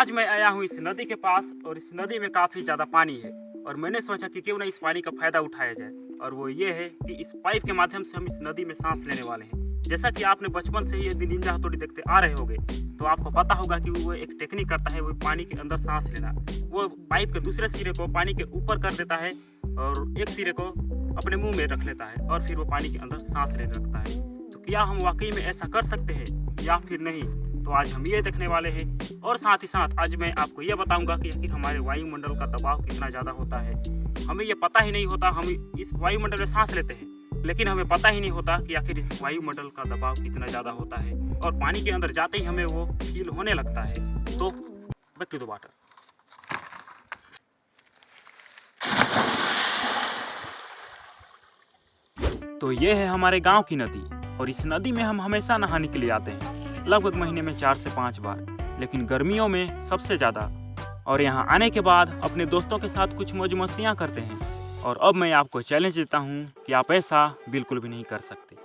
आज मैं आया हूँ इस नदी के पास और इस नदी में काफ़ी ज़्यादा पानी है और मैंने सोचा कि क्यों ना इस पानी का फ़ायदा उठाया जाए। और वो ये है कि इस पाइप के माध्यम से हम इस नदी में सांस लेने वाले हैं। जैसा कि आपने बचपन से ही ये निंजा हथौड़ी देखते आ रहे होंगे, तो आपको पता होगा कि वो एक टेक्निक करता है, वो पानी के अंदर सांस लेना। वो पाइप के दूसरे सिरे को पानी के ऊपर कर देता है और एक सिरे को अपने मुंह में रख लेता है और फिर वो पानी के अंदर सांस लेने लगता है। तो क्या हम वाकई में ऐसा कर सकते हैं या फिर नहीं, तो आज हम ये देखने वाले हैं। और साथ ही साथ आज मैं आपको ये बताऊंगा कि आखिर हमारे वायुमंडल का दबाव कितना ज़्यादा होता है। हमें ये पता ही नहीं होता, हम इस वायुमंडल में सांस लेते हैं, लेकिन हमें पता ही नहीं होता कि आखिर इस वायुमंडल का दबाव कितना ज़्यादा होता है। और पानी के अंदर जाते ही हमें वो फील होने लगता है। तो बैक टू द वाटर। तो ये है हमारे गांव की नदी और इस नदी में हम हमेशा नहाने के लिए आते हैं, लगभग महीने में 4 से 5 बार, लेकिन गर्मियों में सबसे ज़्यादा। और यहाँ आने के बाद अपने दोस्तों के साथ कुछ मौज मस्तियाँ करते हैं। और अब मैं आपको चैलेंज देता हूँ कि आप ऐसा बिल्कुल भी नहीं कर सकते।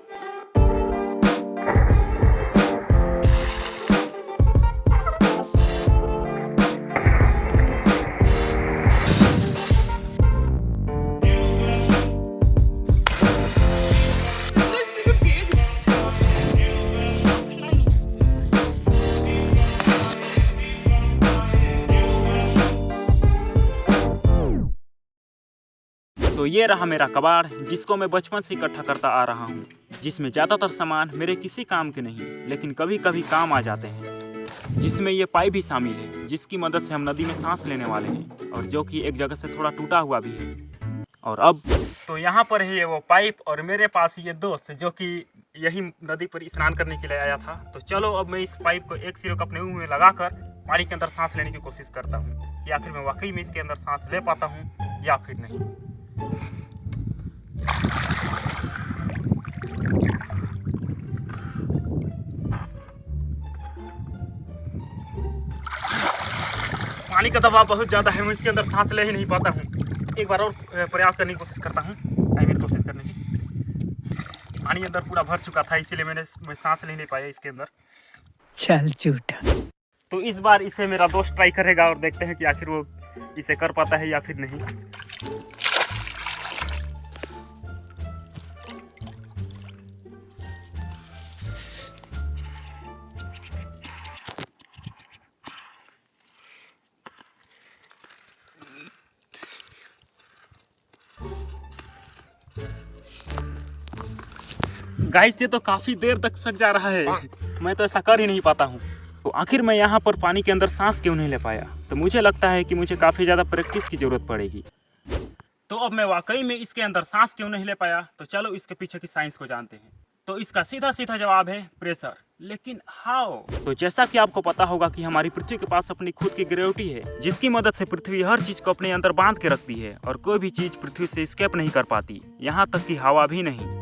तो ये रहा मेरा कबाड़, जिसको मैं बचपन से इकट्ठा करता आ रहा हूँ, जिसमें ज़्यादातर सामान मेरे किसी काम के नहीं, लेकिन कभी कभी काम आ जाते हैं। जिसमें ये पाइप भी शामिल है, जिसकी मदद से हम नदी में सांस लेने वाले हैं और जो कि एक जगह से थोड़ा टूटा हुआ भी है। और अब तो यहाँ पर है ये वो पाइप और मेरे पास ये दोस्त जो कि यही नदी पर स्नान करने के लिए आया था। तो चलो अब मैं इस पाइप को एक सिरे को अपने मुंह में लगाकर पानी के अंदर सांस लेने की कोशिश करता हूँ कि आखिर मैं वाकई में इसके अंदर सांस ले पाता हूँ या फिर नहीं। पानी का दबाव बहुत ज़्यादा है, मैं इसके अंदर सांस ले ही नहीं पाता हूँ। एक बार और प्रयास करने की कोशिश करता हूँ, कोशिश करने की। पानी अंदर पूरा भर चुका था, इसीलिए मैं सांस ले नहीं पाया इसके अंदर। चल झूठा। तो इस बार इसे मेरा दोस्त ट्राई करेगा और देखते हैं कि आखिर वो इसे कर पाता है या फिर नहीं। गाइस, ये तो काफ़ी देर तक सक जा रहा है, मैं तो ऐसा कर ही नहीं पाता हूँ। तो आखिर मैं यहाँ पर पानी के अंदर सांस क्यों नहीं ले पाया? तो मुझे लगता है कि मुझे काफ़ी ज़्यादा प्रैक्टिस की ज़रूरत पड़ेगी। तो अब मैं वाकई में इसके अंदर सांस क्यों नहीं ले पाया, तो चलो इसके पीछे की साइंस को जानते हैं। तो इसका सीधा सीधा जवाब है प्रेशर। लेकिन हाउ? तो जैसा कि आपको पता होगा कि हमारी पृथ्वी के पास अपनी खुद की ग्रेविटी है, जिसकी मदद से पृथ्वी हर चीज को अपने अंदर बांध के रखती है और कोई भी चीज पृथ्वी से एस्केप नहीं कर पाती, यहाँ तक कि हवा भी नहीं।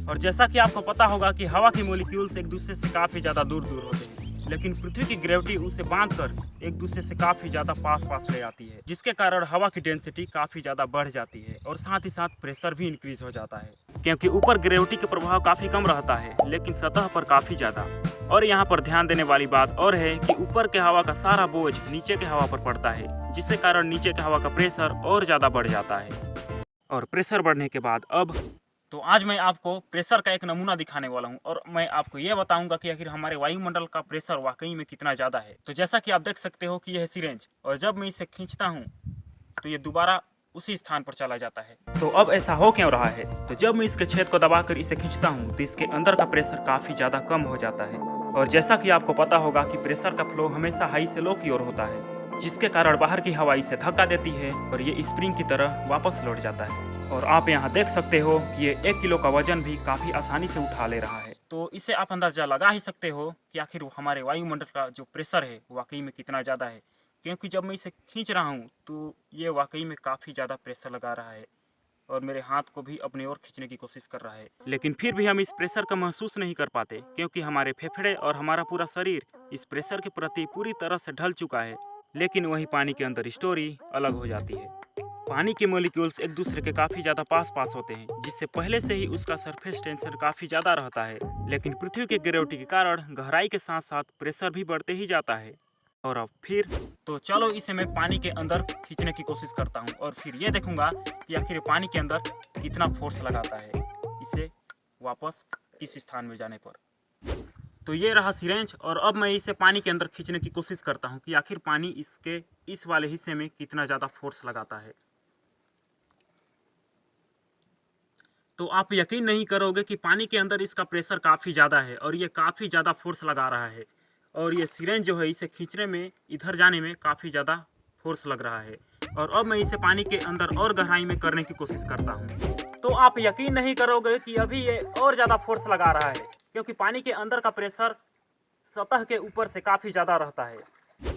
और जैसा कि आपको पता होगा कि हवा के मॉलिक्यूल्स एक दूसरे से काफ़ी ज़्यादा दूर दूर होते हैं, लेकिन पृथ्वी की ग्रेविटी उसे बांधकर एक दूसरे से काफ़ी ज़्यादा पास ले आती है, जिसके कारण हवा की डेंसिटी काफ़ी ज़्यादा बढ़ जाती है और साथ ही साथ प्रेशर भी इंक्रीज हो जाता है। क्योंकि ऊपर ग्रेविटी का प्रभाव काफ़ी कम रहता है, लेकिन सतह पर काफ़ी ज़्यादा। और यहाँ पर ध्यान देने वाली बात और है कि ऊपर के हवा का सारा बोझ नीचे के हवा पर पड़ता है, जिसके कारण नीचे के हवा का प्रेशर और ज़्यादा बढ़ जाता है। और प्रेशर बढ़ने के बाद अब तो आज मैं आपको प्रेशर का एक नमूना दिखाने वाला हूं और मैं आपको यह बताऊंगा कि आखिर हमारे वायुमंडल का प्रेशर वाकई में कितना ज़्यादा है। तो जैसा कि आप देख सकते हो कि यह है सिरेंज, और जब मैं इसे खींचता हूं तो ये दोबारा उसी स्थान पर चला जाता है। तो अब ऐसा हो क्यों रहा है? तो जब मैं इसके छेद को दबाकर इसे खींचता हूँ तो इसके अंदर का प्रेशर काफ़ी ज़्यादा कम हो जाता है। और जैसा कि आपको पता होगा कि प्रेशर का फ्लो हमेशा हाई से लो की ओर होता है, जिसके कारण बाहर की हवा इसे धक्का देती है और ये स्प्रिंग की तरह वापस लौट जाता है। और आप यहाँ देख सकते हो कि ये 1 किलो का वजन भी काफ़ी आसानी से उठा ले रहा है। तो इसे आप अंदाजा लगा ही सकते हो कि आखिर हमारे वायुमंडल का जो प्रेशर है वाकई में कितना ज़्यादा है। क्योंकि जब मैं इसे खींच रहा हूँ तो ये वाकई में काफ़ी ज़्यादा प्रेशर लगा रहा है और मेरे हाथ को भी अपनी ओर खींचने की कोशिश कर रहा है, लेकिन फिर भी हम इस प्रेशर का महसूस नहीं कर पाते, क्योंकि हमारे फेफड़े और हमारा पूरा शरीर इस प्रेशर के प्रति पूरी तरह से ढल चुका है। लेकिन वहीं पानी के अंदर स्टोरी अलग हो जाती है। पानी के मॉलिक्यूल्स एक दूसरे के काफ़ी ज़्यादा पास होते हैं, जिससे पहले से ही उसका सरफेस टेंशन काफ़ी ज़्यादा रहता है। लेकिन पृथ्वी के ग्रेविटी के कारण गहराई के साथ साथ प्रेशर भी बढ़ते ही जाता है। और अब फिर तो चलो इसे मैं पानी के अंदर खींचने की कोशिश करता हूँ और फिर ये देखूंगा कि आखिर पानी के अंदर कितना फोर्स लगाता है इसे वापस इस स्थान में जाने पर। तो ये रहा सिरेंज और अब मैं इसे पानी के अंदर खींचने की कोशिश करता हूँ कि आखिर पानी इसके इस वाले हिस्से में कितना ज़्यादा फोर्स लगाता है। तो आप यकीन नहीं करोगे कि पानी के अंदर इसका प्रेशर काफ़ी ज़्यादा है और ये काफ़ी ज़्यादा फोर्स लगा रहा है और ये सिरेंज जो है इसे खींचने में इधर जाने में काफ़ी ज़्यादा फोर्स लग रहा है। और अब मैं इसे पानी के अंदर और गहराई में करने की कोशिश करता हूँ। तो आप यकीन नहीं करोगे कि अभी ये और ज़्यादा फोर्स लगा रहा है क्योंकि पानी के अंदर का प्रेशर सतह के ऊपर से काफ़ी ज़्यादा रहता है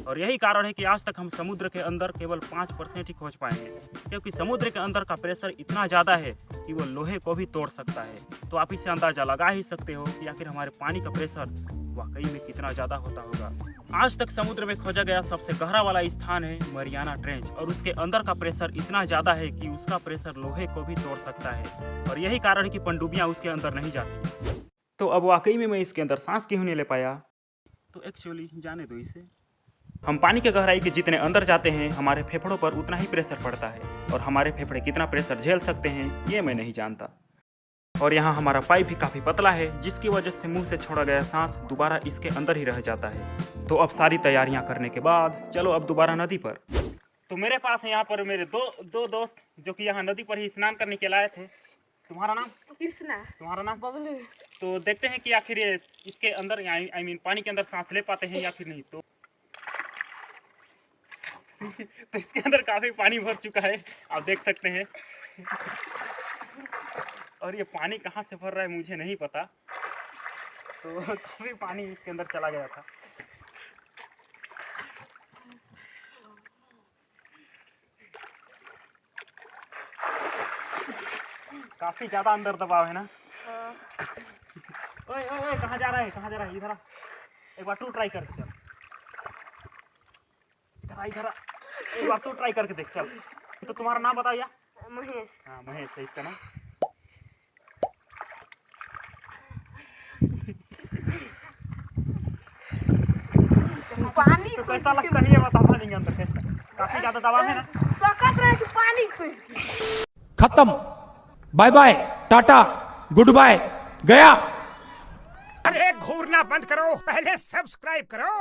और यही कारण है कि आज तक हम समुद्र के अंदर केवल 5% ही खोज पाएंगे क्योंकि समुद्र के अंदर का प्रेशर इतना ज़्यादा है कि वो लोहे को भी तोड़ सकता है। तो आप इससे अंदाज़ा लगा ही सकते हो कि आखिर हमारे पानी का प्रेशर वाकई में कितना ज़्यादा होता होगा। आज तक समुद्र में खोजा गया सबसे गहरा वाला स्थान है मरियाना ट्रेंच और उसके अंदर का प्रेशर इतना ज़्यादा है कि उसका प्रेशर लोहे को भी तोड़ सकता है और यही कारण है कि पनडुब्बियाँ उसके अंदर नहीं जाती। तो अब वाकई में मैं इसके अंदर सांस क्यों नहीं ले पाया? तो एक्चुअली जाने दो इसे। हम पानी के गहराई के जितने अंदर जाते हैं हमारे फेफड़ों पर उतना ही प्रेशर पड़ता है और हमारे फेफड़े कितना प्रेशर झेल सकते हैं ये मैं नहीं जानता। और यहाँ हमारा पाइप भी काफ़ी पतला है जिसकी वजह से मुंह से छोड़ा गया सांस दोबारा इसके अंदर ही रह जाता है। तो अब सारी तैयारियां करने के बाद चलो अब दोबारा नदी पर। तो मेरे पास है यहाँ पर मेरे दो दोस्त जो कि यहाँ नदी पर ही स्नान करने के लाए थे। तुम्हारा नाम? कृष्णा। तुम्हारा नाम? बबलू। तो देखते हैं कि आखिर ये इसके अंदर आई मीन पानी के अंदर सांस ले पाते हैं या फिर नहीं। तो इसके अंदर काफ़ी पानी भर चुका है आप देख सकते हैं और ये पानी कहाँ से भर रहा है मुझे नहीं पता। तो काफ़ी पानी इसके अंदर चला गया था। काफ़ी ज़्यादा अंदर दबाव है ना। ओए ओए ओए कहाँ जा रहा है, कहाँ जा रहा है? इधर आ, एक बार तू ट्राई करके चल। इधर आ, एक बार तू ट्राई करके देख चल। तो तुम्हारा नाम बताओ या? महेश। हाँ महेश है इसका नाम। पानी तो कैसा लगता है ये बता, पानी के अंदर कैसा? काफी ज्यादा दबाव है ना। सकत रहे कि पानी खुश खत्म, bye bye, tata, good bye, गया। अरे घूरना बंद करो, पहले सब्सक्राइब करो।